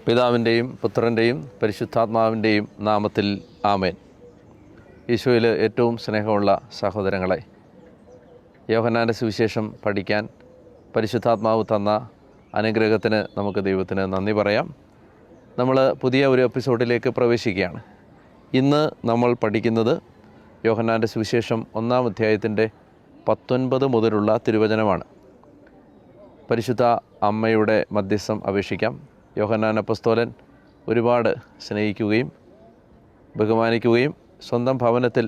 പിതാവിൻ്റെയും പുത്രൻ്റെയും പരിശുദ്ധാത്മാവിൻ്റെയും നാമത്തിൽ ആമേൻ. ഈശോയിൽ ഏറ്റവും സ്നേഹമുള്ള സഹോദരങ്ങളെ, യോഹന്നാൻ്റെ സുവിശേഷം പഠിക്കാൻ പരിശുദ്ധാത്മാവ് തന്ന അനുഗ്രഹത്തിന് നമുക്ക് ദൈവത്തിന് നന്ദി പറയാം. നമ്മൾ പുതിയ ഒരു എപ്പിസോഡിലേക്ക് പ്രവേശിക്കുകയാണ്. ഇന്ന് നമ്മൾ പഠിക്കുന്നത് യോഹന്നാൻ്റെ സുവിശേഷം 1-ാം അധ്യായത്തിൻ്റെ 19 മുതലുള്ള തിരുവചനമാണ്. പരിശുദ്ധ അമ്മയുടെ മധ്യസ്ഥം അപേക്ഷിക്കാം. യോഹന്നാൻ അപ്പോസ്തലൻ ഒരുപാട് സ്നേഹിക്കുകയും ബഹുമാനിക്കുകയും സ്വന്തം ഭവനത്തിൽ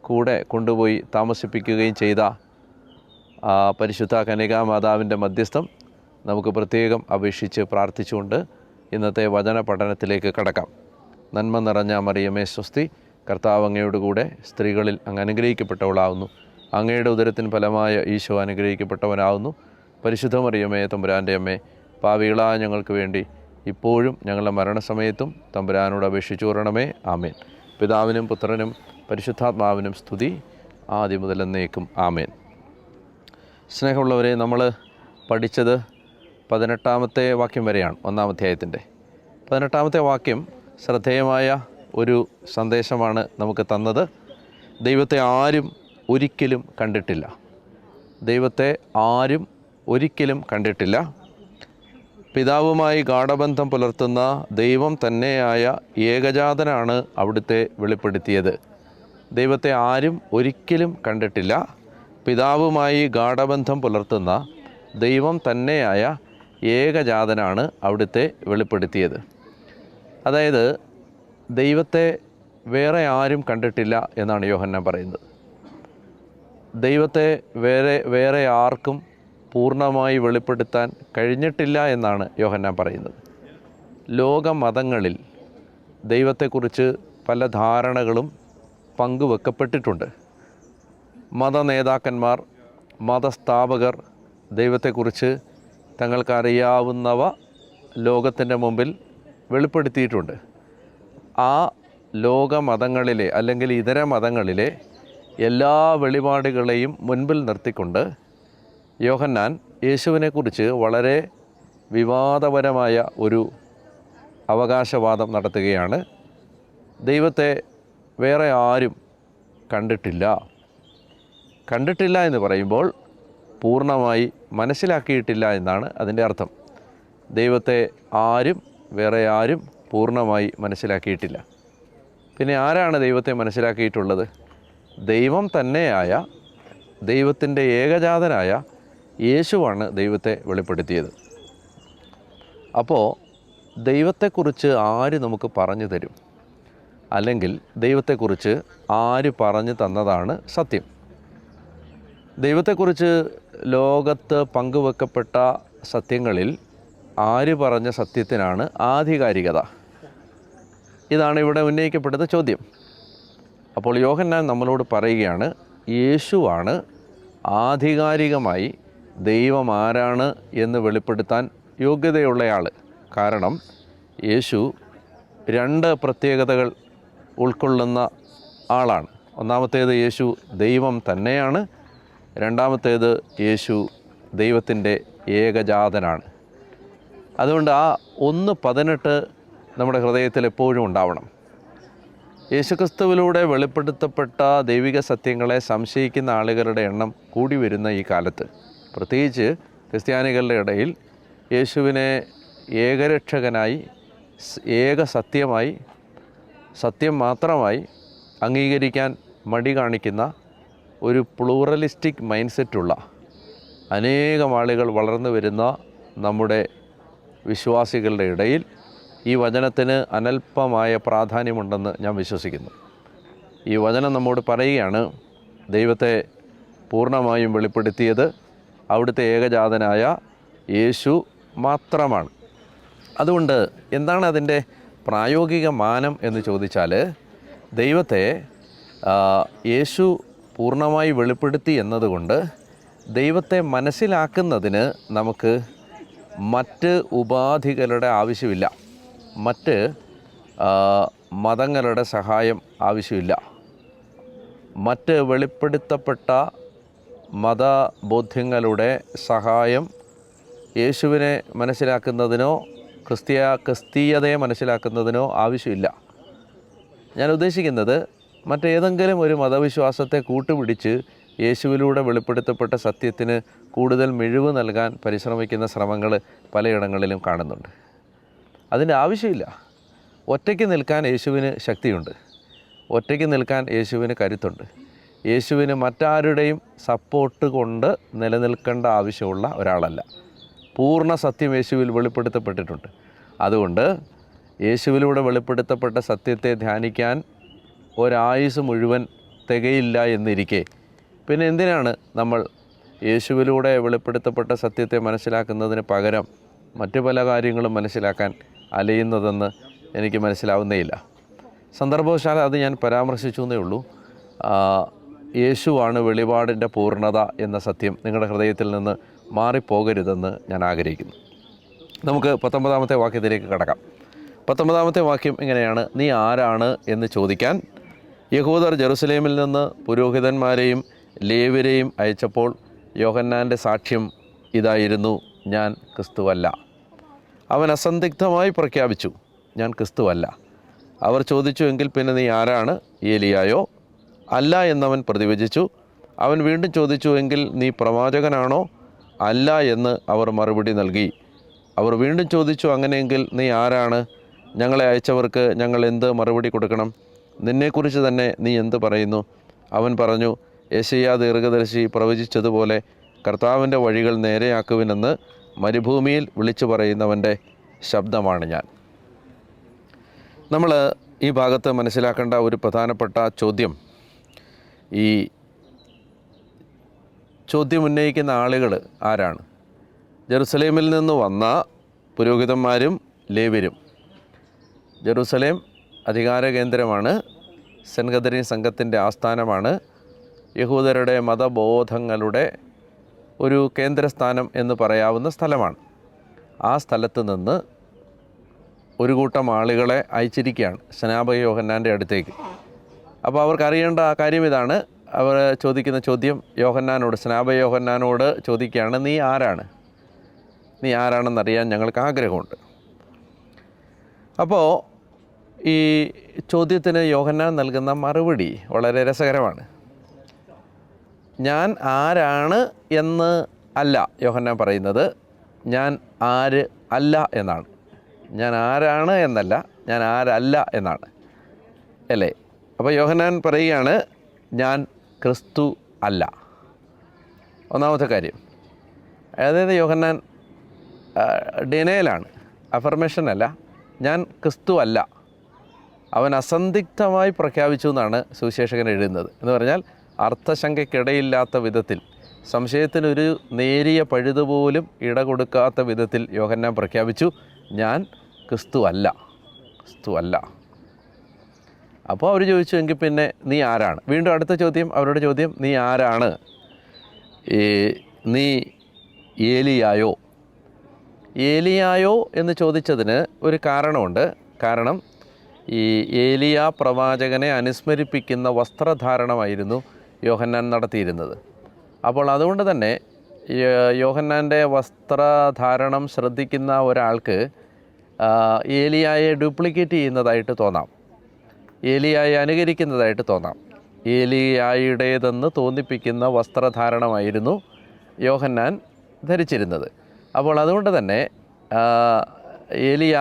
കൂടെ കൊണ്ടുപോയി താമസിപ്പിക്കുകയും ചെയ്ത പരിശുദ്ധ കന്യകാമാതാവിൻ്റെ മധ്യസ്ഥം നമുക്ക് പ്രത്യേകം അപേക്ഷിച്ച് പ്രാർത്ഥിച്ചുകൊണ്ട് ഇന്നത്തെ വചന പഠനത്തിലേക്ക് കടക്കാം. നന്മ നിറഞ്ഞ മറിയമേ സ്വസ്തി, കർത്താവ് അങ്ങയോടുകൂടെ സ്ത്രീകളിൽ അങ്ങ് അനുഗ്രഹിക്കപ്പെട്ടവളാവുന്നു. അങ്ങയുടെ ഉദരത്തിന് ഫലമായ ഈശോ അനുഗ്രഹിക്കപ്പെട്ടവനാവുന്നു. പരിശുദ്ധ മറിയമേ തമ്പുരാൻ്റെ അമ്മേ, പാപികളായ ഞങ്ങൾക്ക് വേണ്ടി ഇപ്പോഴും ഞങ്ങളുടെ മരണസമയത്തും തമ്പുരാനോട് അപേക്ഷിച്ചു കൊള്ളണമേ. ആമേൻ. പിതാവിനും പുത്രനും പരിശുദ്ധാത്മാവിനും സ്തുതി, ആദ്യം മുതൽ എന്നേക്കും. ആമേൻ. സ്നേഹമുള്ളവരെ, നമ്മൾ പഠിച്ചത് 18-ാമത്തെ വാക്യം വരെയാണ് 1-ാം അധ്യായത്തിൻ്റെ. 18-ാമത്തെ വാക്യം ശ്രദ്ധേയമായ ഒരു സന്ദേശമാണ് നമുക്ക് തന്നത്. ദൈവത്തെ ആരും ഒരിക്കലും കണ്ടിട്ടില്ല. ദൈവത്തെ ആരും ഒരിക്കലും കണ്ടിട്ടില്ല. പിതാവുമായി ഗാഢബന്ധം പുലർത്തുന്ന ദൈവം തന്നെയായ ഏകജാതനാണ് അവിടുത്തെ വെളിപ്പെടുത്തിയത്. ദൈവത്തെ ആരും ഒരിക്കലും കണ്ടിട്ടില്ല. പിതാവുമായി ഗാഢബന്ധം പുലർത്തുന്ന ദൈവം തന്നെയായ ഏകജാതനാണ് അവിടുത്തെ വെളിപ്പെടുത്തിയത്. അതായത് ദൈവത്തെ വേറെ ആരും കണ്ടിട്ടില്ല എന്നാണ് യോഹന്നാൻ പറയുന്നത്. ദൈവത്തെ വേറെ ആർക്കും പൂർണ്ണമായി വെളിപ്പെടുത്താൻ കഴിഞ്ഞിട്ടില്ല എന്നാണ് യോഹന്നാൻ പറയുന്നത്. ലോകമതങ്ങളിൽ ദൈവത്തെക്കുറിച്ച് പല ധാരണകളും പങ്കുവെക്കപ്പെട്ടിട്ടുണ്ട്. മതനേതാക്കന്മാർ, മതസ്ഥാപകർ ദൈവത്തെക്കുറിച്ച് തങ്ങൾക്കറിയാവുന്നവ ലോകത്തിൻ്റെ മുമ്പിൽ വെളിപ്പെടുത്തിയിട്ടുണ്ട്. ആ ലോകമതങ്ങളിലെ അല്ലെങ്കിൽ ഇതര മതങ്ങളിലെ എല്ലാ വെളിപാടുകളെയും മുൻപിൽ നിർത്തിക്കൊണ്ട് യോഹന്നാൻ യേശുവിനെക്കുറിച്ച് വളരെ വിവാദപരമായ ഒരു അവകാശവാദം നടത്തുകയാണ്. ദൈവത്തെ വേറെ ആരും കണ്ടിട്ടില്ല എന്ന് പറയുമ്പോൾ പൂർണ്ണമായി മനസ്സിലാക്കിയിട്ടില്ല എന്നാണ് അതിൻ്റെ അർത്ഥം. ദൈവത്തെ വേറെ ആരും പൂർണ്ണമായി മനസ്സിലാക്കിയിട്ടില്ല. പിന്നെ ആരാണ് ദൈവത്തെ മനസ്സിലാക്കിയിട്ടുള്ളത്? ദൈവം തന്നെയായ ദൈവത്തിൻ്റെ ഏകജാതനായ യേശുവാണ് ദൈവത്തെ വെളിപ്പെടുത്തിയത്. അപ്പോൾ ദൈവത്തെക്കുറിച്ച് ആര് നമുക്ക് പറഞ്ഞു തരും? അല്ലെങ്കിൽ ദൈവത്തെക്കുറിച്ച് ആര് പറഞ്ഞു തന്നതാണ് സത്യം? ദൈവത്തെക്കുറിച്ച് ലോകത്ത് പങ്കുവെക്കപ്പെട്ട സത്യങ്ങളിൽ ആര് പറഞ്ഞ സത്യത്തിനാണ് ആധികാരികത? ഇതാണ് ഇവിടെ ഉന്നയിക്കപ്പെടുന്ന ചോദ്യം. അപ്പോൾ യോഹന്നാൻ നമ്മളോട് പറയുകയാണ്, യേശുവാണ് ആധികാരികമായി ദൈവം ആരാണ് എന്ന് വെളിപ്പെടുത്താൻ യോഗ്യതയുള്ളയാൾ. കാരണം യേശു 2 പ്രത്യേകതകൾ ഉൾക്കൊള്ളുന്ന ആളാണ്. ഒന്നാമത്തേത്, യേശു ദൈവം തന്നെയാണ്. രണ്ടാമത്തേത്, യേശു ദൈവത്തിൻ്റെ ഏകജാതനാണ്. അതുകൊണ്ട് ആ 1:18 നമ്മുടെ ഹൃദയത്തിൽ എപ്പോഴും ഉണ്ടാവണം. യേശുക്രിസ്തുവിലൂടെ വെളിപ്പെടുത്തപ്പെട്ട ദൈവിക സത്യങ്ങളെ സംശയിക്കുന്ന ആളുകളുടെ എണ്ണം കൂടി വരുന്ന ഈ കാലത്ത്, പ്രത്യേകിച്ച് ക്രിസ്ത്യാനികളുടെ ഇടയിൽ യേശുവിനെ ഏകരക്ഷകനായി, ഏക സത്യമായി, സത്യം മാത്രമായി അംഗീകരിക്കാൻ മടി കാണിക്കുന്ന ഒരു പ്ലൂറലിസ്റ്റിക് മൈൻഡ് സെറ്റുള്ള അനേകം ആളുകൾ വളർന്നു വരുന്ന നമ്മുടെ വിശ്വാസികളുടെ ഇടയിൽ ഈ വചനത്തിന് അനൽപമായ പ്രാധാന്യമുണ്ടെന്ന് ഞാൻ വിശ്വസിക്കുന്നു. ഈ വചനം നമ്മോട് പറയുകയാണ്, ദൈവത്തെ പൂർണ്ണമായും വെളിപ്പെടുത്തിയത് അവിടുത്തെ ഏകജാതനായ യേശു മാത്രമാണ്. അതുകൊണ്ട് എന്താണ് അതിൻ്റെ പ്രായോഗിക മാനം എന്ന് ചോദിച്ചാൽ, ദൈവത്തെ യേശു പൂർണ്ണമായി വെളിപ്പെടുത്തി എന്നതുകൊണ്ട് ദൈവത്തെ മനസ്സിലാക്കുന്നതിന് നമുക്ക് മറ്റ് ഉപാധികളുടെ ആവശ്യമില്ല, മറ്റ് മതങ്ങളുടെ സഹായം ആവശ്യമില്ല. മറ്റ് വെളിപ്പെടുത്തപ്പെട്ട മതബോധ്യങ്ങളുടെ സഹായം യേശുവിനെ മനസ്സിലാക്കുന്നതിനോ ക്രിസ്തീയതയെ മനസ്സിലാക്കുന്നതിനോ ആവശ്യമില്ല. ഞാൻ ഉദ്ദേശിക്കുന്നത് മറ്റേതെങ്കിലും ഒരു മതവിശ്വാസത്തെ കൂട്ടുപിടിച്ച് യേശുവിലൂടെ വെളിപ്പെടുത്തപ്പെട്ട സത്യത്തിന് കൂടുതൽ മിഴിവ് നൽകാൻ പരിശ്രമിക്കുന്ന ശ്രമങ്ങൾ പലയിടങ്ങളിലും കാണുന്നുണ്ട്. അതിൻ്റെ ആവശ്യമില്ല. ഒറ്റയ്ക്ക് നിൽക്കാൻ യേശുവിന് ശക്തിയുണ്ട്. ഒറ്റയ്ക്ക് നിൽക്കാൻ യേശുവിന് കരുത്തുണ്ട്. യേശുവിന് മറ്റാരുടെയും സപ്പോർട്ട് കൊണ്ട് നിലനിൽക്കേണ്ട ആവശ്യമുള്ള ഒരാളല്ല. പൂർണ്ണ സത്യം യേശുവിൽ വെളിപ്പെടുത്തപ്പെട്ടിട്ടുണ്ട്. അതുകൊണ്ട് യേശുവിലൂടെ വെളിപ്പെടുത്തപ്പെട്ട സത്യത്തെ ധ്യാനിക്കാൻ ഒരായുസ് മുഴുവൻ തികയില്ല എന്നിരിക്കെ പിന്നെ എന്തിനാണ് നമ്മൾ യേശുവിലൂടെ വെളിപ്പെടുത്തപ്പെട്ട സത്യത്തെ മനസ്സിലാക്കുന്നതിന് പകരം മറ്റു പല കാര്യങ്ങളും മനസ്സിലാക്കാൻ അലയുന്നതെന്ന് എനിക്ക് മനസ്സിലാവുന്നേയില്ല. സന്ദർഭവശാൽ അത് ഞാൻ പരാമർശിച്ചു എന്നേ ഉള്ളൂ. യേശുവാണ് വെളിപാടിൻ്റെ പൂർണ്ണത എന്ന സത്യം നിങ്ങളുടെ ഹൃദയത്തിൽ നിന്ന് മാറിപ്പോകരുതെന്ന് ഞാൻ ആഗ്രഹിക്കുന്നു. നമുക്ക് 19-ാമത്തെ വാക്യത്തിലേക്ക് കടക്കാം. 19-ാമത്തെ വാക്യം ഇങ്ങനെയാണ്: നീ ആരാണ് എന്ന് ചോദിക്കാൻ യഹൂദർ ജെറുസലേമിൽ നിന്ന് പുരോഹിതന്മാരെയും ലേവ്യരെയും അയച്ചപ്പോൾ യോഹന്നാൻ്റെ സാക്ഷ്യം ഇതായിരുന്നു: ഞാൻ ക്രിസ്തുവല്ല. അവൻ അസന്ദിഗ്ധമായി പ്രഖ്യാപിച്ചു, ഞാൻ ക്രിസ്തുവല്ല. അവർ ചോദിച്ചു, എങ്കിൽ പിന്നെ നീ ആരാണ്? ഏലിയായോ? അല്ല എന്നവൻ പ്രതിവചിച്ചു. അവൻ വീണ്ടും ചോദിച്ചു, എങ്കിൽ നീ പ്രവാചകനാണോ? അല്ല എന്ന് അവർ മറുപടി നൽകി. അവർ വീണ്ടും ചോദിച്ചു, അങ്ങനെയെങ്കിൽ നീ ആരാണ്? ഞങ്ങളെ അയച്ചവർക്ക് ഞങ്ങൾ എന്ത് മറുപടി കൊടുക്കണം? നിന്നെക്കുറിച്ച് തന്നെ നീ എന്ത് പറയുന്നു? അവൻ പറഞ്ഞു, യെശയ്യാ ദീർഘദർശി പ്രവചിച്ചതുപോലെ കർത്താവിൻ്റെ വഴികൾ നേരെയാക്കുവിനെന്ന് മരുഭൂമിയിൽ വിളിച്ചു പറയുന്നവൻ്റെ ശബ്ദമാണ് ഞാൻ. നമ്മൾ ഈ ഭാഗത്ത് മനസ്സിലാക്കേണ്ട ഒരു പ്രധാനപ്പെട്ട ചോദ്യം, ഈ ചോദ്യം ഉന്നയിക്കുന്ന ആളുകൾ ആരാണ്? ജെറുസലേമിൽ നിന്ന് വന്ന പുരോഹിതന്മാരും ലേവ്യരും. ജെറുസലേം അധികാര കേന്ദ്രമാണ്. സെൻഹദരീൻ സംഘത്തിൻ്റെ ആസ്ഥാനമാണ്. യഹൂദരുടെ മതബോധങ്ങളുടെ ഒരു കേന്ദ്രസ്ഥാനം എന്ന് പറയാവുന്ന സ്ഥലമാണ്. ആ സ്ഥലത്ത് നിന്ന് ഒരു കൂട്ടം ആളുകളെ അയച്ചിരിക്കുകയാണ് സ്നാപക യോഹന്നാൻ്റെ അടുത്തേക്ക്. അപ്പോൾ അവർക്കറിയേണ്ട കാര്യം ഇതാണ്. അവർ ചോദിക്കുന്ന ചോദ്യം യോഹന്നാനോട്, സ്നാപക യോഹന്നാനോട് ചോദിക്കുകയാണ്, നീ ആരാണ്? നീ ആരാണെന്നറിയാൻ ഞങ്ങൾക്ക് ആഗ്രഹമുണ്ട്. അപ്പോൾ ഈ ചോദ്യത്തിന് യോഹന്നാൻ നൽകുന്ന മറുപടി വളരെ രസകരമാണ്. ഞാൻ ആരാണ് എന്ന് അല്ല യോഹന്നാൻ പറയുന്നത്, ഞാൻ ആര് അല്ല എന്നാണ്. ഞാൻ ആരാണ് എന്നല്ല, ഞാൻ ആരല്ല എന്നാണ്, അല്ലേ? അപ്പോൾ യോഹന്നാൻ പറയുകയാണ്, ഞാൻ ക്രിസ്തു അല്ല. ഒന്നാമത്തെ കാര്യം, അതായത് യോഹന്നാൻ ഡിനയലാണ്, അഫർമേഷൻ അല്ല. ഞാൻ ക്രിസ്തു അല്ല. അവൻ അസന്ദിഗ്ധമായി പ്രഖ്യാപിച്ചു എന്നാണ് സുവിശേഷകൻ എഴുതുന്നത്. എന്ന് പറഞ്ഞാൽ അർത്ഥശങ്കയ്ക്കിടയില്ലാത്ത വിധത്തിൽ, സംശയത്തിനൊരു നേരിയ പഴുതുപോലും ഇട കൊടുക്കാത്ത വിധത്തിൽ യോഹന്നാൻ പ്രഖ്യാപിച്ചു, ഞാൻ ക്രിസ്തു അല്ല, ക്രിസ്തു അല്ല. അപ്പോൾ അവർ ചോദിച്ചു, എങ്കിൽ പിന്നെ നീ ആരാണ്? വീണ്ടും അടുത്ത ചോദ്യം, അവരുടെ ചോദ്യം, നീ ആരാണ്? നീ ഏലിയായോ? ഏലിയായോ എന്ന് ചോദിച്ചതിന് ഒരു കാരണമുണ്ട്. കാരണം ഈ ഏലിയ പ്രവാചകനെ അനുസ്മരിപ്പിക്കുന്ന വസ്ത്രധാരണമായിരുന്നു യോഹന്നാൻ നടത്തിയിരുന്നത്. അപ്പോൾ അതുകൊണ്ട് തന്നെ യോഹന്നാൻ്റെ വസ്ത്രധാരണം ശ്രദ്ധിക്കുന്ന ഒരാൾക്ക് ഏലിയായെ ഡ്യൂപ്ലിക്കേറ്റ് ചെയ്യുന്നതായിട്ട് തോന്നാം, ഏലിയായെ അനുകരിക്കുന്നതായിട്ട് തോന്നാം. ഏലിയായുടേതെന്ന് തോന്നിപ്പിക്കുന്ന വസ്ത്രധാരണമായിരുന്നു യോഹന്നാൻ ധരിച്ചിരുന്നത്. അപ്പോൾ അതുകൊണ്ട് തന്നെ ഏലിയ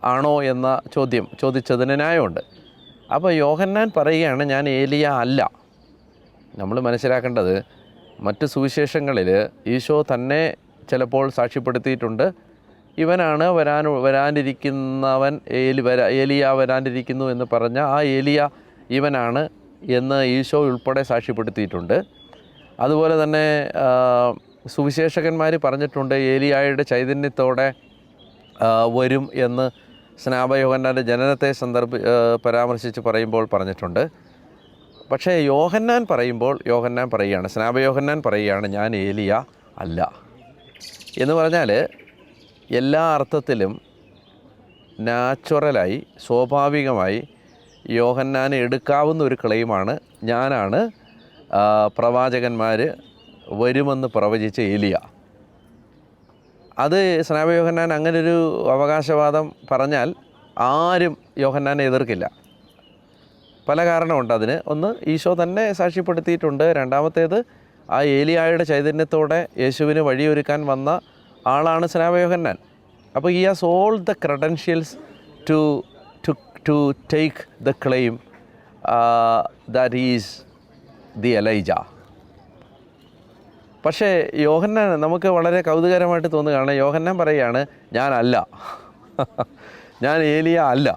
ആണോ എന്ന ചോദ്യം ചോദിച്ചതിന് ന്യായമുണ്ട്. അപ്പോൾ യോഹന്നാൻ പറയുകയാണ്, ഞാൻ ഏലിയ അല്ല. നമ്മൾ മനസ്സിലാക്കേണ്ടത്, മറ്റ് സുവിശേഷങ്ങളിൽ ഈശോ തന്നെ ചിലപ്പോൾ സാക്ഷ്യപ്പെടുത്തിയിട്ടുണ്ട്, ഇവനാണ് വരാനിരിക്കുന്നവൻ, ഏലിയ വരാനിരിക്കുന്നു എന്ന് പറഞ്ഞ ആ ഏലിയ ഇവനാണ് എന്ന് ഈശോ ഉൾപ്പെടെ സാക്ഷ്യപ്പെടുത്തിയിട്ടുണ്ട്. അതുപോലെ തന്നെ സുവിശേഷകന്മാർ പറഞ്ഞിട്ടുണ്ട്, ഏലിയായുടെ ചൈതന്യത്തോടെ വരും എന്ന് സ്നാപക യോഹന്നാൻ്റെ ജനനത്തെ പരാമർശിച്ച് പറയുമ്പോൾ പറഞ്ഞിട്ടുണ്ട്. പക്ഷേ യോഹന്നാൻ പറയുകയാണ്, സ്നാപക യോഹന്നാൻ പറയുകയാണ്, ഞാൻ ഏലിയ അല്ല എന്ന് പറഞ്ഞാൽ എല്ലാ അർത്ഥത്തിലും നാച്ചുറലായി, സ്വാഭാവികമായി യോഹന്നാന് എടുക്കാവുന്ന ഒരു ക്ലെയിമാണ്, ഞാനാണ് പ്രവാചകന്മാർ വരുമെന്ന് പ്രവചിച്ച ഏലിയ. അത് സ്നാപക യോഹന്നാൻ അങ്ങനൊരു അവകാശവാദം പറഞ്ഞാൽ ആരും യോഹന്നാനെ എതിർക്കില്ല. പല കാരണമുണ്ട് അതിന്. ഒന്ന്, ഈശോ തന്നെ സാക്ഷ്യപ്പെടുത്തിയിട്ടുണ്ട്. രണ്ടാമത്തേത്, ആ ഏലിയായുടെ ചൈതന്യത്തോടെ യേശുവിന് വഴിയൊരുക്കാൻ വന്ന ആളാണ് സ്നാപക യോഹന്നാൻ. അപ്പോൾ he has all the credentials to to to take the claim that is the Elijah. പക്ഷേ യോഹന്നാൻ നമുക്ക് വളരെ കൗതുകരമായിട്ട് തോന്നുകയാണ്. യോഹന്നാൻ പറയുകയാണ്, ഞാനല്ല, ഞാൻ ഏലിയ അല്ല.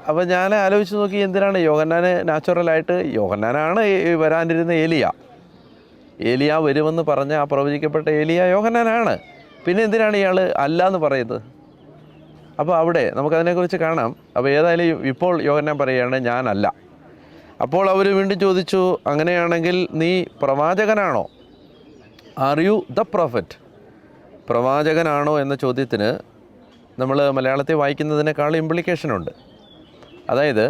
അപ്പോൾ ഞാൻ ആലോചിച്ച് നോക്കി, എന്തിനാണ് യോഹന്നാന് നാച്ചുറലായിട്ട്, യോഹന്നാനാണ് വരാനിരുന്ന ഏലിയ വരുമെന്ന് പറഞ്ഞ ആ പ്രവചിക്കപ്പെട്ട ഏലിയ യോഹന്നാനാണ്. പിന്നെ എന്തിനാണ് ഇയാൾ അല്ല എന്ന് പറയുന്നത്? അപ്പോൾ അവിടെ നമുക്കതിനെക്കുറിച്ച് കാണാം. അപ്പോൾ ഏതായാലും ഇപ്പോൾ യോഹന്നാൻ പറയുകയാണ്, ഞാനല്ല. അപ്പോൾ അവർ വീണ്ടും ചോദിച്ചു, അങ്ങനെയാണെങ്കിൽ നീ പ്രവാചകനാണോ? Are you the prophet? പ്രവാചകനാണോ എന്ന ചോദ്യത്തിന് നമ്മൾ മലയാളത്തിൽ വായിക്കുന്നതിനേക്കാൾ ഇംപ്ലിക്കേഷനുണ്ട്. അതായത്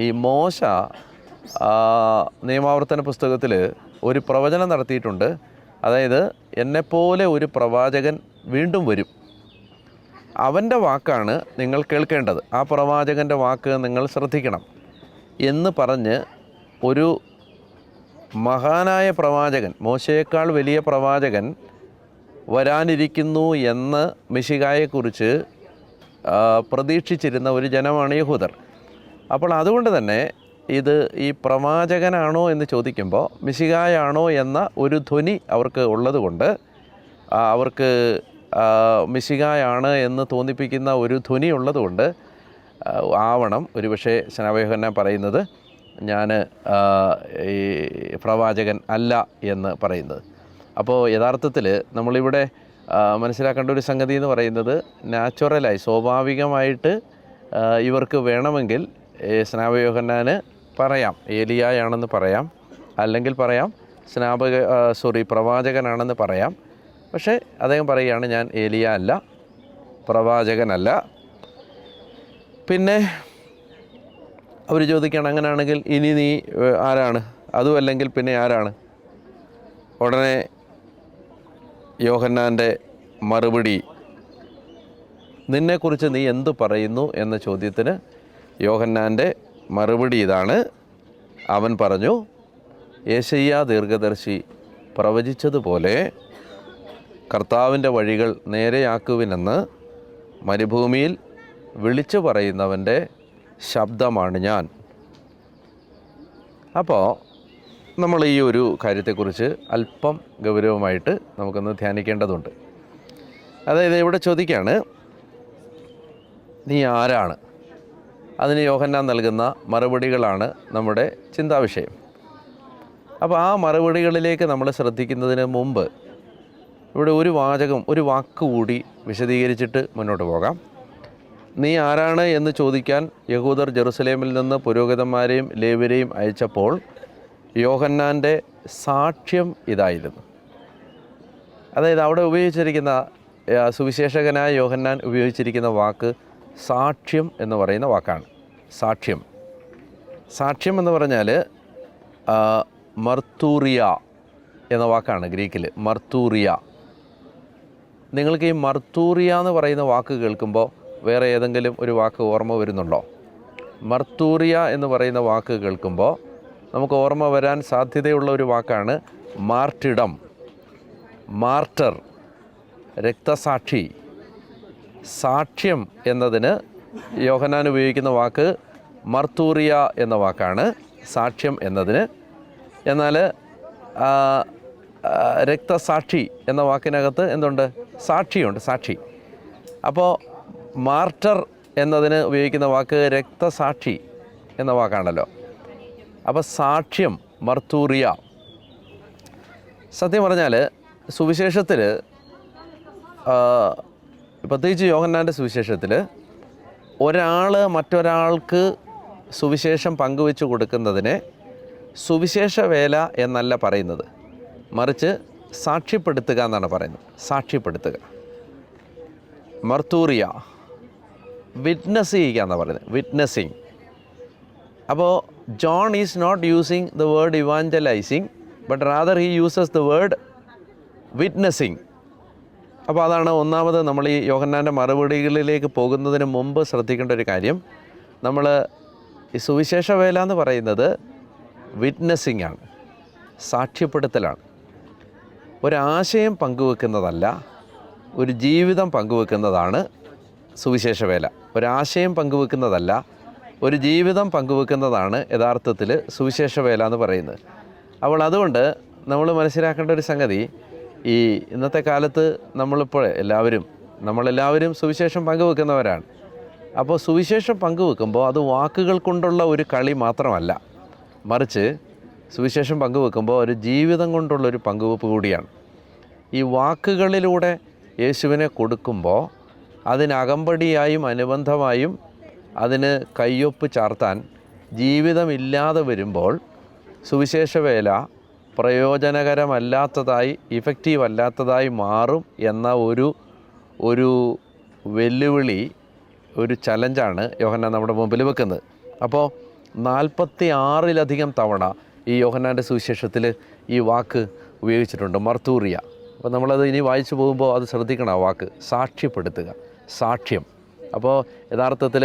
ഈ മോശ നിയമാവർത്തന പുസ്തകത്തിൽ ഒരു പ്രവചനം നടത്തിയിട്ടുണ്ട്. അതായത് എന്നെപ്പോലെ ഒരു പ്രവാചകൻ വീണ്ടും വരും, അവൻ്റെ വാക്കാണ് നിങ്ങൾ കേൾക്കേണ്ടത്, ആ പ്രവാചകൻ്റെ വാക്ക് നിങ്ങൾ ശ്രദ്ധിക്കണം എന്ന് പറഞ്ഞ് ഒരു മഹാനായ പ്രവാചകൻ, മോശയേക്കാൾ വലിയ പ്രവാചകൻ വരാനിരിക്കുന്നു എന്ന് മിശിഹായെക്കുറിച്ച് പ്രതീക്ഷിച്ചിരുന്ന ഒരു ജനമാണ് യഹൂദർ. അപ്പോൾ അതുകൊണ്ട് തന്നെ ഇത് ഈ പ്രവാചകനാണോ എന്ന് ചോദിക്കുമ്പോൾ മിശിഹായാണോ എന്ന ഒരു ധ്വനി അവർക്ക് ഉള്ളതുകൊണ്ട്, അവർക്ക് മിശിഹായാണ് എന്ന് തോന്നിപ്പിക്കുന്ന ഒരു ധ്വനി ഉള്ളതുകൊണ്ട് ആവണം ഒരുപക്ഷെ സ്നാപക യോഹന്നാൻ പറയുന്നത് ഞാൻ ഈ പ്രവാചകൻ അല്ല എന്ന് പറയുന്നത്. അപ്പോൾ യഥാർത്ഥത്തിൽ നമ്മളിവിടെ മനസ്സിലാക്കേണ്ട ഒരു സംഗതി എന്ന് പറയുന്നത്, നാച്ചുറലായി സ്വാഭാവികമായിട്ട് ഇവർക്ക് വേണമെങ്കിൽ സ്നാപക യോഹന്നാന് പറയാം ഏലിയായാണെന്ന് പറയാം, അല്ലെങ്കിൽ പറയാം പ്രവാചകനാണെന്ന് പറയാം. പക്ഷേ അദ്ദേഹം പറയുകയാണ്, ഞാൻ ഏലിയ അല്ല, പ്രവാചകനല്ല. പിന്നെ അവർ ചോദിക്കുകയാണ്, അങ്ങനെയാണെങ്കിൽ ഇനി നീ ആരാണ്? അതും അല്ലെങ്കിൽ പിന്നെ ആരാണ്? ഉടനെ യോഹന്നാൻ്റെ മറുപടി, നിന്നെക്കുറിച്ച് നീ എന്തു പറയുന്നു എന്ന ചോദ്യത്തിന് യോഹന്നാൻ്റെ മറുപടി ഇതാണ്. അവൻ പറഞ്ഞു, യെശയ്യാ ദീർഘദർശി പ്രവചിച്ചതുപോലെ കർത്താവിൻ്റെ വഴികൾ നേരെയാക്കുവിനെന്ന് മരുഭൂമിയിൽ വിളിച്ചു പറയുന്നവൻ്റെ ശബ്ദമാണ് ഞാൻ. അപ്പോൾ നമ്മൾ ഈ ഒരു കാര്യത്തെക്കുറിച്ച് അല്പം ഗൗരവമായിട്ട് നമുക്കൊന്ന് ധ്യാനിക്കേണ്ടതുണ്ട്. അതായത് ഇവിടെ ചോദിക്കുകയാണ്, നീ ആരാണ്? അതിന് യോഹന്നാൻ നൽകുന്ന മറുപടികളാണ് നമ്മുടെ ചിന്താവിഷയം. അപ്പോൾ ആ മറുപടികളിലേക്ക് നമ്മൾ ശ്രദ്ധിക്കുന്നതിന് മുമ്പ് ഇവിടെ ഒരു വാക്ക് കൂടി വിശദീകരിച്ചിട്ട് മുന്നോട്ട് പോകാം. നീ ആരാണ് എന്ന് ചോദിക്കാൻ യഹൂദർ ജെറുസലേമിൽ നിന്ന് പുരോഹിതന്മാരെയും ലേവ്യരെയും അയച്ചപ്പോൾ യോഹന്നാൻ്റെ സാക്ഷ്യം ഇതായിരുന്നു. അതായത് അവിടെ ഉപയോഗിച്ചിരിക്കുന്ന സുവിശേഷകനായ യോഹന്നാൻ ഉപയോഗിച്ചിരിക്കുന്ന വാക്ക് സാക്ഷ്യം എന്ന് പറയുന്ന വാക്കാണ്. സാക്ഷ്യം എന്ന് പറഞ്ഞാൽ മർത്തൂറിയ എന്ന വാക്കാണ് ഗ്രീക്കിൽ. മർത്തൂറിയ. നിങ്ങൾക്ക് ഈ മർത്തൂറിയ എന്ന് പറയുന്ന വാക്ക് കേൾക്കുമ്പോൾ വേറെ ഏതെങ്കിലും ഒരു വാക്ക് ഓർമ്മ വരുന്നുണ്ടോ? മർത്തൂറിയ എന്ന് പറയുന്ന വാക്ക് കേൾക്കുമ്പോൾ നമുക്ക് ഓർമ്മ വരാൻ സാധ്യതയുള്ള ഒരു വാക്കാണ് മാർട്ടിഡം, മാർട്ടർ, രക്തസാക്ഷി. സാക്ഷ്യം എന്നതിന് യോഹന്നാൻ ഉപയോഗിക്കുന്ന വാക്ക് മർത്തൂറിയ എന്ന വാക്കാണ് സാക്ഷ്യം എന്നതിന്. എന്നാൽ രക്തസാക്ഷി എന്ന വാക്കിനകത്ത് എന്തുണ്ട്? സാക്ഷിയുണ്ട്, സാക്ഷി. അപ്പോൾ മാർട്ടർ എന്നതിന് ഉപയോഗിക്കുന്ന വാക്ക് രക്തസാക്ഷി എന്ന വാക്കാണല്ലോ. അപ്പോൾ സാക്ഷ്യം, മർത്തൂറിയ. സത്യം പറഞ്ഞാൽ സുവിശേഷത്തിൽ, പ്രത്യേകിച്ച് യോഹന്നാൻ്റെ സുവിശേഷത്തിൽ, ഒരാൾ മറ്റൊരാൾക്ക് സുവിശേഷം പങ്കുവെച്ച് കൊടുക്കുന്നതിനെ സുവിശേഷ വേല എന്നല്ല പറയുന്നത്, മറിച്ച് സാക്ഷ്യപ്പെടുത്തുക എന്നാണ് പറയുന്നത്. സാക്ഷ്യപ്പെടുത്തുക, മർത്തൂറിയ. വിറ്റ്നസ് ചെയ്യുക എന്നാണ് പറയുന്നത്, വിറ്റ്നസ്സിങ്. അപ്പോൾ John is not using the word evangelising, but rather he uses the word witnessing. അപ്പോൾ അതാണ് ഒന്നാമത് നമ്മൾ ഈ യോഹന്നാൻ്റെ മറുപടികളിലേക്ക് പോകുന്നതിന് മുമ്പ് ശ്രദ്ധിക്കേണ്ട ഒരു കാര്യം. നമ്മൾ ഈ സുവിശേഷ വേല എന്ന് പറയുന്നത് വിറ്റ്നസ്സിംഗ് ആണ്, സാക്ഷ്യപ്പെടുത്തലാണ്. ഒരാശയം പങ്കുവെക്കുന്നതല്ല, ഒരു ജീവിതം പങ്കുവെക്കുന്നതാണ് സുവിശേഷ വേല. ഒരാശയം പങ്കുവെക്കുന്നതല്ല, ഒരു ജീവിതം പങ്കുവെക്കുന്നതാണ് യഥാർത്ഥത്തിൽ സുവിശേഷ വേല എന്ന് പറയുന്നത്. അപ്പോൾ അതുകൊണ്ട് നമ്മൾ മനസ്സിലാക്കേണ്ട ഒരു സംഗതി, ഈ ഇന്നത്തെ കാലത്ത് നമ്മളിപ്പോൾ നമ്മളെല്ലാവരും സുവിശേഷം പങ്കുവെക്കുന്നവരാണ്. അപ്പോൾ സുവിശേഷം പങ്കുവെക്കുമ്പോൾ അത് വാക്കുകൾ കൊണ്ടുള്ള ഒരു കളി മാത്രമല്ല, മറിച്ച് സുവിശേഷം പങ്കുവെക്കുമ്പോൾ ഒരു ജീവിതം കൊണ്ടുള്ളൊരു പങ്കുവെപ്പ് കൂടിയാണ്. ഈ വാക്കുകളിലൂടെ യേശുവിനെ കൊടുക്കുമ്പോൾ അതിന് അകമ്പടിയായും അനുബന്ധമായും അതിന് കയ്യൊപ്പ് ചാർത്താൻ ജീവിതമില്ലാതെ വരുമ്പോൾ സുവിശേഷ വേല പ്രയോജനകരമല്ലാത്തതായി, ഇഫക്റ്റീവ് അല്ലാത്തതായി മാറും എന്ന ഒരു വെല്ലുവിളി, ഒരു ചലഞ്ചാണ് യോഹന്നാൻ നമ്മുടെ മുമ്പിൽ വെക്കുന്നത്. അപ്പോൾ 46 തവണ ഈ യോഹന്നാൻ്റെ സുവിശേഷത്തിൽ ഈ വാക്ക് ഉപയോഗിച്ചിട്ടുണ്ട്, മർത്തൂറിയ. അപ്പോൾ നമ്മളത് ഇനി വായിച്ചു പോകുമ്പോൾ അത് ശ്രദ്ധിക്കണം. ആ വാക്ക് സാക്ഷ്യപ്പെടുത്തുക, സാക്ഷ്യം. അപ്പോൾ യഥാർത്ഥത്തിൽ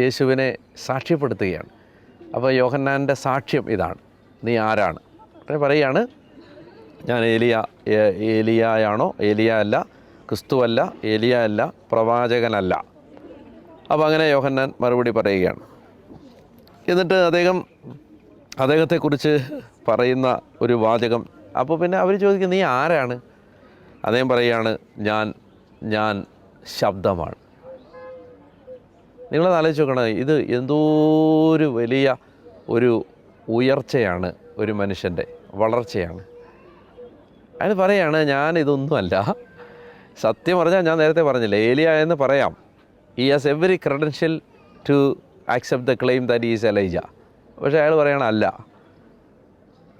യേശുവിനെ സാക്ഷ്യപ്പെടുത്തുകയാണ്. അപ്പോൾ യോഹന്നാൻ്റെ സാക്ഷ്യം ഇതാണ്: നീ ആരാണ്? പറയുകയാണ്, ഞാൻ ഏലിയായാണോ? ഏലിയ അല്ല, ക്രിസ്തുവല്ല, ഏലിയ അല്ല, പ്രവാചകനല്ല. അപ്പോൾ അങ്ങനെ യോഹന്നാൻ മറുപടി പറയുകയാണ്. എന്നിട്ട് അദ്ദേഹത്തെക്കുറിച്ച് പറയുന്ന ഒരു വാചകം. അപ്പോൾ പിന്നെ അവർ ചോദിക്കും, നീ ആരാണ്? അദ്ദേഹം പറയുകയാണ്, ഞാൻ ശബ്ദമാണ്. നിങ്ങളത് ആലോചിച്ച് നോക്കണം. ഇത് എന്തോരു വലിയ ഒരു ഉയർച്ചയാണ്, ഒരു മനുഷ്യൻ്റെ വളർച്ചയാണ്. അയാൾ പറയാണ്, ഞാനിതൊന്നുമല്ല. സത്യം പറഞ്ഞാൽ ഞാൻ നേരത്തെ പറഞ്ഞില്ലേ, ഏലിയ എന്ന് പറയാം. He has every credential to accept the claim that is Elijah. പക്ഷേ അയാൾ പറയണം, അല്ല,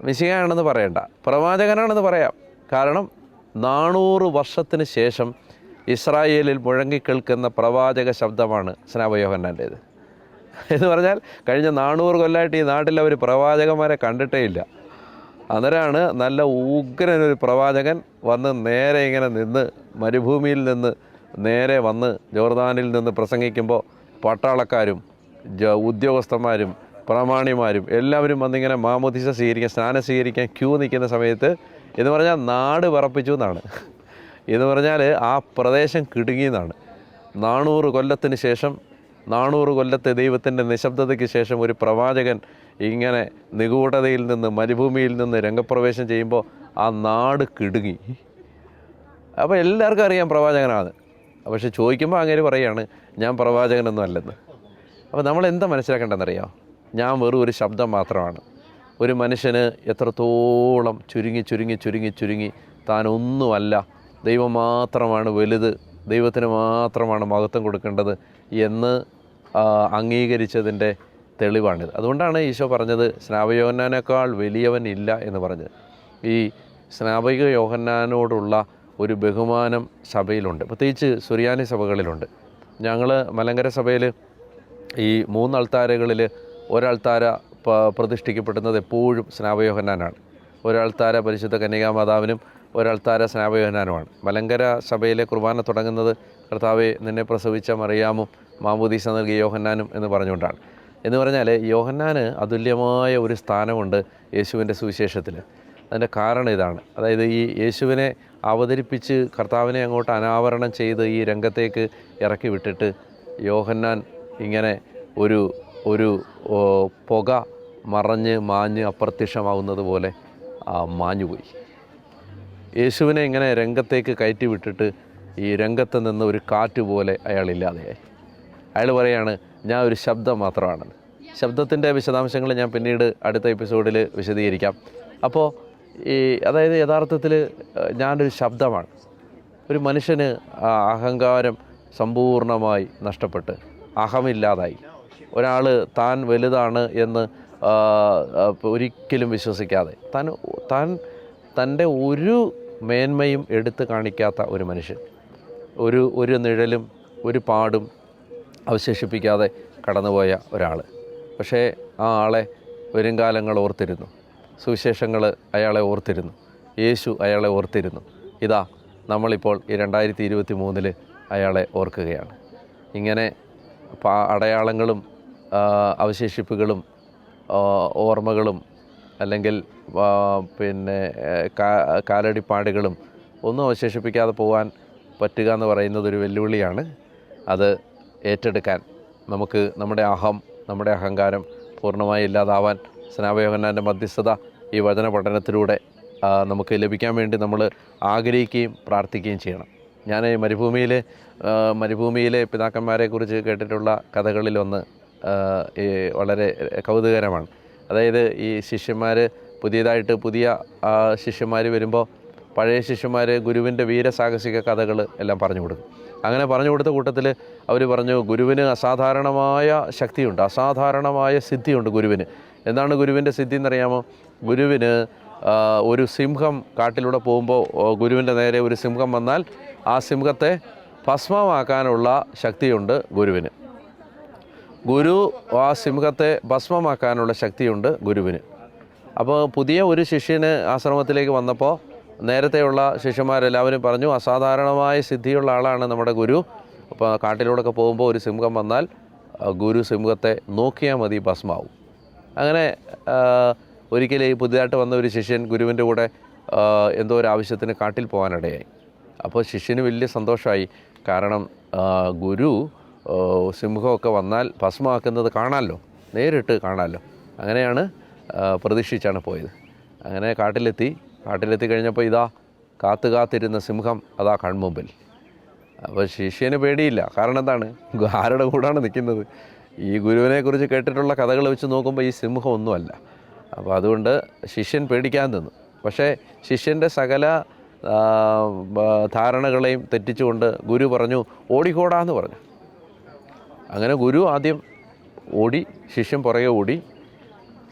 മിശിഹായാണെന്ന് പറയണ്ട, പ്രവാചകനാണെന്ന് പറയാം. കാരണം 400 വർഷത്തിന് ശേഷം ഇസ്രായേലിൽ മുഴങ്ങിക്കേൾക്കുന്ന പ്രവാചക ശബ്ദമാണ് സ്നാപക യോഹന്നാൻ്റേത്. എന്ന് പറഞ്ഞാൽ കഴിഞ്ഞ 400 കൊല്ലമായിട്ട് ഈ നാട്ടിൽ അവർ പ്രവാചകന്മാരെ കണ്ടിട്ടേ ഇല്ല. അന്നേരമാണ് നല്ല ഉഗ്രനൊരു പ്രവാചകൻ വന്ന് നേരെ ഇങ്ങനെ നിന്ന് മരുഭൂമിയിൽ നിന്ന് നേരെ വന്ന് ജോർദാനിൽ നിന്ന് പ്രസംഗിക്കുമ്പോൾ പട്ടാളക്കാരും ഉദ്യോഗസ്ഥന്മാരും പ്രമാണിമാരും എല്ലാവരും വന്നിങ്ങനെ മാമോദിസ സ്വീകരിക്കാൻ, സ്നാനം സ്വീകരിക്കാൻ ക്യൂ നിൽക്കുന്ന സമയത്ത് എന്ന് പറഞ്ഞാൽ നാട് വിറപ്പിച്ചു എന്നാണ്. എന്ന് പറഞ്ഞാൽ ആ പ്രദേശം കിടുങ്ങിയെന്നാണ്. 400 കൊല്ലത്തിന് ശേഷം, 400 കൊല്ലത്തെ ദൈവത്തിൻ്റെ നിശബ്ദതയ്ക്ക് ശേഷം ഒരു പ്രവാചകൻ ഇങ്ങനെ നിഗൂഢതയിൽ നിന്ന് മരുഭൂമിയിൽ നിന്ന് രംഗപ്രവേശം ചെയ്യുമ്പോൾ ആ നാട് കിടുങ്ങി. അപ്പോൾ എല്ലാവർക്കും അറിയാം പ്രവാചകനാണ്. പക്ഷെ ചോദിക്കുമ്പോൾ അങ്ങനെ പറയുകയാണ്, ഞാൻ പ്രവാചകനൊന്നും അല്ലെന്ന്. അപ്പോൾ നമ്മൾ എന്താ മനസ്സിലാക്കേണ്ടതെന്നറിയാം? ഞാൻ വെറും ഒരു ശബ്ദം മാത്രമാണ്. ഒരു മനുഷ്യന് എത്രത്തോളം ചുരുങ്ങി താനൊന്നുമല്ല, ദൈവം മാത്രമാണ് വലുത്, ദൈവത്തിന് മാത്രമാണ് മഹത്വം കൊടുക്കേണ്ടത് എന്ന് അംഗീകരിച്ചതിൻ്റെ തെളിവാണിത്. അതുകൊണ്ടാണ് ഈശോ പറഞ്ഞത് സ്നാപക യോഹന്നാനേക്കാൾ വലിയവൻ ഇല്ല എന്ന് പറഞ്ഞത്. ഈ സ്നാപക യോഹന്നാനോടുള്ള ഒരു ബഹുമാനം സഭയിലുണ്ട്, പ്രത്യേകിച്ച് സുറിയാനി സഭകളിലുണ്ട്. ഞങ്ങൾ മലങ്കര സഭയിൽ ഈ 3 അൾത്താരകളിൽ ഒരൾത്താര പ്രതിഷ്ഠിക്കപ്പെടുന്നത് എപ്പോഴും സ്നാപക യോഹന്നാനാണ്. ഒരൾത്താര പരിശുദ്ധ കന്യകാമാതാവിനും ഒരൾത്താര സ്നാപക യോഹന്നാനുമാണ്. മലങ്കര സഭയിലെ കുർബാന തുടങ്ങുന്നത് കർത്താവെ നിന്നെ പ്രസവിച്ച മറിയാമും മാമോദീസ നൽകിയ യോഹന്നാനും എന്ന് പറഞ്ഞുകൊണ്ടാണ്. എന്ന് പറഞ്ഞാൽ യോഹന്നാന് അതുല്യമായ ഒരു സ്ഥാനമുണ്ട് യേശുവിൻ്റെ സുവിശേഷത്തിൽ. അതിൻ്റെ കാരണം ഇതാണ്. അതായത് ഈ യേശുവിനെ അവതരിപ്പിച്ച് കർത്താവിനെ അങ്ങോട്ട് അനാവരണം ചെയ്ത് ഈ രംഗത്തേക്ക് ഇറക്കി വിട്ടിട്ട് യോഹന്നാൻ ഇങ്ങനെ ഒരു പുക മാഞ്ഞ് അപ്രത്യക്ഷമാവുന്നത് പോലെ മാഞ്ഞുപോയി. യേശുവിനെ ഇങ്ങനെ രംഗത്തേക്ക് കയറ്റി വിട്ടിട്ട് ഈ രംഗത്ത് നിന്ന് ഒരു കാറ്റ് പോലെ അയാളില്ലാതെയായി. അയാൾ പറയാണ്, ഞാൻ ഒരു ശബ്ദം മാത്രമാണെന്ന്. ശബ്ദത്തിൻ്റെ വിശദാംശങ്ങൾ ഞാൻ പിന്നീട് അടുത്ത എപ്പിസോഡിൽ വിശദീകരിക്കാം. അപ്പോൾ അതായത് യഥാർത്ഥത്തിൽ ഞാനൊരു ശബ്ദമാണ്. ഒരു മനുഷ്യന് അഹങ്കാരം സമ്പൂർണ്ണമായി നഷ്ടപ്പെട്ട് അഹമില്ലാതായി. ഒരാൾ താൻ വലുതാണ് എന്ന് ഒരിക്കലും വിശ്വസിക്കാതെ തൻ്റെ ഒരു മേന്മയും എടുത്തു കാണിക്കാത്ത ഒരു മനുഷ്യൻ, ഒരു നിഴലും ഒരു പാടും അവശേഷിപ്പിക്കാതെ കടന്നുപോയ ഒരാൾ. പക്ഷേ ആ ആളെ വരുംകാലങ്ങൾ ഓർത്തിരുന്നു, സുവിശേഷങ്ങൾ അയാളെ ഓർത്തിരുന്നു, യേശു അയാളെ ഓർത്തിരുന്നു. ഇതാ നമ്മളിപ്പോൾ ഈ 2023 അയാളെ ഓർക്കുകയാണ്. ഇങ്ങനെ അടയാളങ്ങളും അവശേഷിപ്പുകളും ഓർമ്മകളും അല്ലെങ്കിൽ പിന്നെ കാലടിപ്പാടുകളും ഒന്നും അവശേഷിപ്പിക്കാതെ പോകാൻ പറ്റുക എന്ന് പറയുന്നത് ഒരു വെല്ലുവിളിയാണ്. അത് ഏറ്റെടുക്കാൻ നമുക്ക് നമ്മുടെ അഹങ്കാരം പൂർണ്ണമായി ഇല്ലാതാവാൻ സ്നാപക യോഹന്നാൻ്റെ മധ്യസ്ഥത ഈ വചന പഠനത്തിലൂടെ നമുക്ക് ലഭിക്കാൻ വേണ്ടി നമ്മൾ ആഗ്രഹിക്കുകയും പ്രാർത്ഥിക്കുകയും ചെയ്യണം. ഞാൻ മരുഭൂമിയിലെ പിതാക്കന്മാരെക്കുറിച്ച് കേട്ടിട്ടുള്ള കഥകളിലൊന്ന് വളരെ കൗതുകകരമാണ്. അതായത് ഈ ശിഷ്യന്മാർ പുതിയ ശിഷ്യന്മാർ വരുമ്പോൾ പഴയ ശിഷ്യന്മാർ ഗുരുവിൻ്റെ വീരസാഹസിക കഥകൾ എല്ലാം പറഞ്ഞു കൊടുക്കും. അങ്ങനെ പറഞ്ഞു കൊടുത്ത കൂട്ടത്തിൽ അവർ പറഞ്ഞു, ഗുരുവിന് അസാധാരണമായ ശക്തിയുണ്ട്, അസാധാരണമായ സിദ്ധിയുണ്ട് ഗുരുവിന്. എന്താണ് ഗുരുവിൻ്റെ സിദ്ധി എന്നറിയാമോ? ഗുരുവിന് ഒരു സിംഹം കാട്ടിലൂടെ പോകുമ്പോൾ ഗുരുവിൻ്റെ നേരെ ഒരു സിംഹം വന്നാൽ ആ സിംഹത്തെ ഭസ്മമാക്കാനുള്ള ശക്തിയുണ്ട് ഗുരുവിന്. ആ സിംഹത്തെ ഭസ്മമാക്കാനുള്ള ശക്തിയുണ്ട് ഗുരുവിന്. അപ്പോൾ പുതിയ ഒരു ശിഷ്യന് ആശ്രമത്തിലേക്ക് വന്നപ്പോൾ നേരത്തെയുള്ള ശിഷ്യന്മാരെല്ലാവരും പറഞ്ഞു, അസാധാരണമായ സിദ്ധിയുള്ള ആളാണ് നമ്മുടെ ഗുരു. അപ്പോൾ കാട്ടിലൂടെയൊക്കെ പോകുമ്പോൾ ഒരു സിംഹം വന്നാൽ ഗുരു സിംഹത്തെ നോക്കിയാൽ മതി, ഭസ്മാവും. അങ്ങനെ ഒരിക്കലും ഈ പുതിയതായിട്ട് വന്ന ഒരു ശിഷ്യൻ ഗുരുവിൻ്റെ കൂടെ എന്തോ ഒരു ആവശ്യത്തിന് കാട്ടിൽ പോകാനിടയായി. അപ്പോൾ ശിഷ്യന് വലിയ സന്തോഷമായി. കാരണം ഗുരു സിംഹമൊക്കെ വന്നാൽ ഭസ്മമാക്കുന്നത് കാണാമല്ലോ, നേരിട്ട് കാണാമല്ലോ. അങ്ങനെയാണ് പ്രതീക്ഷിച്ചാണ് പോയത്. അങ്ങനെ കാട്ടിലെത്തി കഴിഞ്ഞപ്പോൾ ഇതാ കാത്തിരുന്ന സിംഹം അതാ കൺമുമ്പിൽ. അപ്പോൾ ശിഷ്യന് പേടിയില്ല. കാരണം എന്താണ്? ആരുടെ കൂടാണ് നിൽക്കുന്നത്? ഈ ഗുരുവിനെക്കുറിച്ച് കേട്ടിട്ടുള്ള കഥകൾ വെച്ച് നോക്കുമ്പോൾ ഈ സിംഹം ഒന്നുമല്ല. അപ്പോൾ അതുകൊണ്ട് ശിഷ്യൻ പേടിക്കാൻ നിന്നു. പക്ഷേ ശിഷ്യൻ്റെ സകല ധാരണകളെയും തെറ്റിച്ചുകൊണ്ട് ഗുരു പറഞ്ഞു, ഓടിക്കോടാന്ന് പറഞ്ഞു. അങ്ങനെ ഗുരു ആദ്യം ഓടി, ശിഷ്യൻ പുറകെ ഓടി.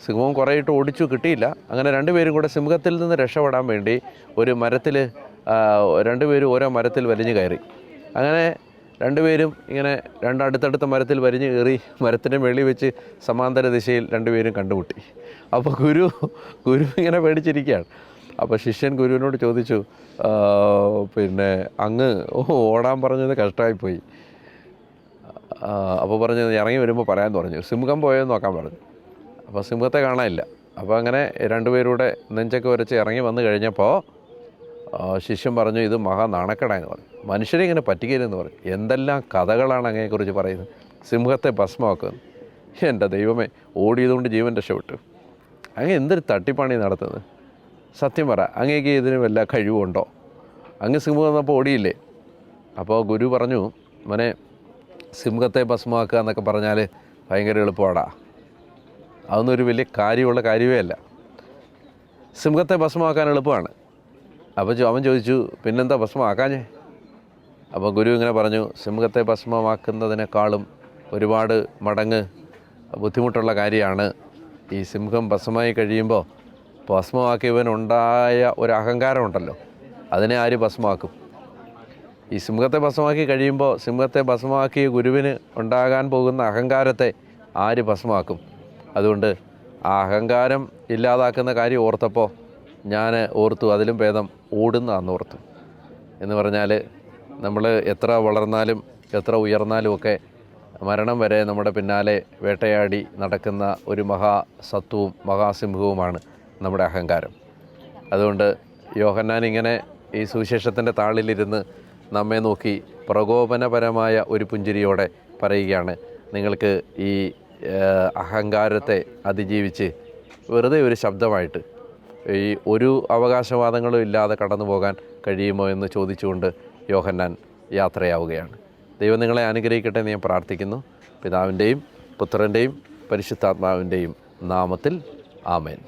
സിംഹം കുറേയിട്ട് ഓടിച്ചു, കിട്ടിയില്ല. അങ്ങനെ രണ്ടുപേരും കൂടെ സിംഹത്തിൽ നിന്ന് രക്ഷപ്പെടാൻ വേണ്ടി ഒരു മരത്തിൽ രണ്ടുപേരും ഓരോ മരത്തിൽ വലിഞ്ഞു കയറി. അങ്ങനെ രണ്ടുപേരും ഇങ്ങനെ അടുത്തടുത്ത മരത്തിൽ വലിഞ്ഞു കയറി മരത്തിൻ്റെ മേളിൽ വെച്ച് സമാന്തര ദിശയിൽ രണ്ടുപേരും കണ്ടുമുട്ടി. അപ്പോൾ ഗുരു ഇങ്ങനെ പേടിച്ചിരിക്കുകയാണ്. അപ്പോൾ ശിഷ്യൻ ഗുരുവിനോട് ചോദിച്ചു, പിന്നെ അങ്ങ് ഓടാൻ പറഞ്ഞത് കഷ്ടമായിപ്പോയി. അപ്പോൾ പറഞ്ഞത് ഇറങ്ങി വരുമ്പോൾ പറയാമെന്ന് പറഞ്ഞു. സിംഹം പോയെന്ന് നോക്കാൻ പറഞ്ഞു. അപ്പോൾ സിംഹത്തെ കാണാനില്ല. അപ്പോൾ അങ്ങനെ രണ്ടുപേരൂടെ നെഞ്ചൊക്കെ വരച്ച് ഇറങ്ങി വന്നു കഴിഞ്ഞപ്പോൾ ശിഷ്യൻ പറഞ്ഞു, ഇത് മഹാ നാണക്കേടായെന്ന് പറഞ്ഞു. മനുഷ്യരെ ഇങ്ങനെ പറ്റിക്കരുതെന്ന് പറഞ്ഞു. എന്തെല്ലാം കഥകളാണ് അങ്ങയെക്കുറിച്ച് പറയുന്നത്. സിംഹത്തെ ഭസ്മമാക്കുന്നത്. എൻ്റെ ദൈവമേ, ഓടിയതുകൊണ്ട് ജീവൻ രക്ഷപ്പെട്ടു. അങ്ങ് എന്തൊരു തട്ടിപ്പാണി നടത്തുന്നത്? സത്യം പറ, അങ്ങേക്ക് ഇതിന് വല്ല കഴിവുണ്ടോ? അങ്ങ് സിംഹം വന്നപ്പോൾ ഓടിയില്ലേ? അപ്പോൾ ഗുരു പറഞ്ഞു, മോനെ, സിംഹത്തെ ഭസ്മമാക്കുക എന്നൊക്കെ പറഞ്ഞാൽ ഭയങ്കര എളുപ്പമാടാ. അതൊന്നും ഒരു വലിയ കാര്യമുള്ള കാര്യമേ അല്ല. സിംഹത്തെ ഭസ്മമാക്കാൻ എളുപ്പമാണ്. അപ്പോൾ അവൻ ചോദിച്ചു, പിന്നെന്താ ഭസ്മമാക്കാഞ്ഞേ? അപ്പോൾ ഗുരു ഇങ്ങനെ പറഞ്ഞു, സിംഹത്തെ ഭസ്മമാക്കുന്നതിനേക്കാളും ഒരുപാട് മടങ്ങ് ബുദ്ധിമുട്ടുള്ള കാര്യമാണ് ഈ സിംഹം ഭസ്മമായി കഴിയുമ്പോൾ ഭസ്മമാക്കിയവനുണ്ടായ ഒരു അഹങ്കാരമുണ്ടല്ലോ, അതിനെ ആര് ഭസ്മമാക്കും? ഈ സിംഹത്തെ ഭസ്മമാക്കി കഴിയുമ്പോൾ സിംഹത്തെ ഭസ്മമാക്കിയ ഗുരുവിന് ഉണ്ടാകാൻ പോകുന്ന അഹങ്കാരത്തെ ആര് ഭസ്മമാക്കും? അതുകൊണ്ട് ആ അഹങ്കാരം ഇല്ലാതാക്കുന്ന കാര്യം ഓർത്തപ്പോൾ ഞാൻ ഓർത്തു, അതിലും ഭേദം ഓടുന്നതാണെന്ന് ഓർത്തു. എന്ന് പറഞ്ഞാൽ നമ്മൾ എത്ര വളർന്നാലും എത്ര ഉയർന്നാലും ഒക്കെ മരണം വരെ നമ്മുടെ പിന്നാലെ വേട്ടയാടി നടക്കുന്ന ഒരു മഹാസത്വവും മഹാസിംഹവുമാണ് നമ്മുടെ അഹങ്കാരം. അതുകൊണ്ട് യോഹന്നാൻ ഇങ്ങനെ ഈ സുവിശേഷത്തിൻ്റെ താളിലിരുന്ന് നമ്മെ നോക്കി പ്രകോപനപരമായ ഒരു പുഞ്ചിരിയോടെ പറയുകയാണ്, നിങ്ങൾക്ക് ഈ അഹങ്കാരത്തെ അതിജീവിച്ച് വെറുതെ ഒരു ശബ്ദമായിട്ട് ഈ ഒരു അവകാശവാദങ്ങളും ഇല്ലാതെ കടന്നു പോകാൻ കഴിയുമോ എന്ന് ചോദിച്ചുകൊണ്ട് യോഹന്നാൻ യാത്രയാവുകയാണ്. ദൈവം നിങ്ങളെ അനുഗ്രഹിക്കട്ടെ എന്ന് ഞാൻ പ്രാർത്ഥിക്കുന്നു. പിതാവിൻ്റെയും പുത്രൻ്റെയും പരിശുദ്ധാത്മാവിൻ്റെയും നാമത്തിൽ ആമേൻ.